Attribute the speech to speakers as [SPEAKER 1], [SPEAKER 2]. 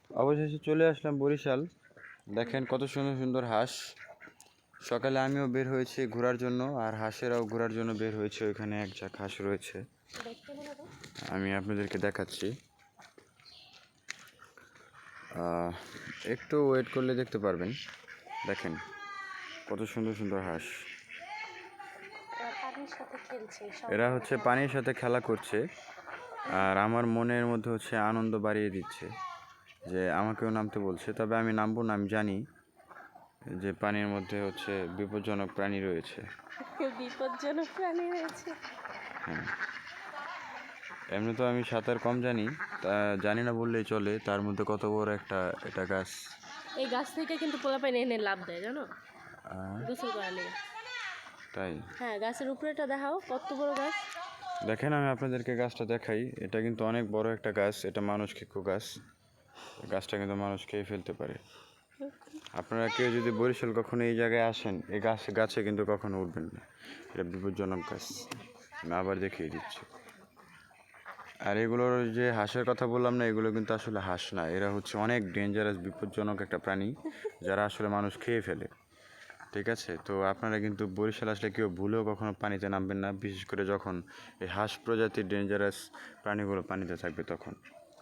[SPEAKER 1] অবশেষে চলে আসলাম বরিশাল। দেখেন কত সুন্দর সুন্দর হাঁস। সকালে আমিও বের হয়েছি ঘোরার জন্য, আর হাঁসেরাও ঘোরার জন্য বের হয়েছে। ওইখানে এক ঝাঁক হাঁস রয়েছে, আমি আপনাদেরকে দেখাচ্ছি। একটু ওয়েট করলে দেখতে পারবেন। দেখেন কত সুন্দর সুন্দর হাঁস। এরা হচ্ছে পানির সাথে খেলা করছে, আর আমার মনের মধ্যে হচ্ছে আনন্দ বাড়িয়ে দিচ্ছে যে আমাকেও নামতে বলছে। তবে আমি নামবো না, আমি জানি যে পানির মধ্যে হচ্ছে বিপজ্জনক প্রাণী রয়েছে।
[SPEAKER 2] বিপজ্জনক প্রাণী রয়েছে?
[SPEAKER 1] হ্যাঁ, এমনি তো আমি সাঁতার কম জানি, তা জানি না বললেই চলে। তার মধ্যে কত বড় এটা গাছ।
[SPEAKER 2] এই গাছ থেকে কিন্তু পোলাপাইন এনে লাভ দেয়, জানো? গোসল করা নেই।
[SPEAKER 1] তাই?
[SPEAKER 2] হ্যাঁ, গাছের উপরেটা দেখাও কত বড় গাছ।
[SPEAKER 1] দেখেন আমি আপনাদেরকে গাছটা দেখাই। এটা কিন্তু অনেক বড় একটা গাছ। এটা মানুষ খেকো গাছ। গাছটা কিন্তু মানুষ খেয়ে ফেলতে পারে। আপনারা কেউ যদি বরিশাল কখনো এই জায়গায় আসেন, এই গাছে কিন্তু কখনো উঠবেন না। এটা বিপজ্জনক গাছ। আমি আবার দেখিয়ে দিচ্ছি। আর এগুলোর যে হাঁসের কথা বললাম না, এগুলো কিন্তু আসলে হাঁস না। এরা হচ্ছে অনেক ডেঞ্জারাস, বিপজ্জনক একটা প্রাণী, যারা আসলে মানুষ খেয়ে ফেলে। ঠিক আছে? তো আপনারা কিন্তু বরিশাল আসলে কেউ ভুলেও কখনো পানিতে নামবেন না, বিশেষ করে যখন এই হাঁস প্রজাতির ডেঞ্জারাস প্রাণীগুলো পানিতে থাকবে তখন।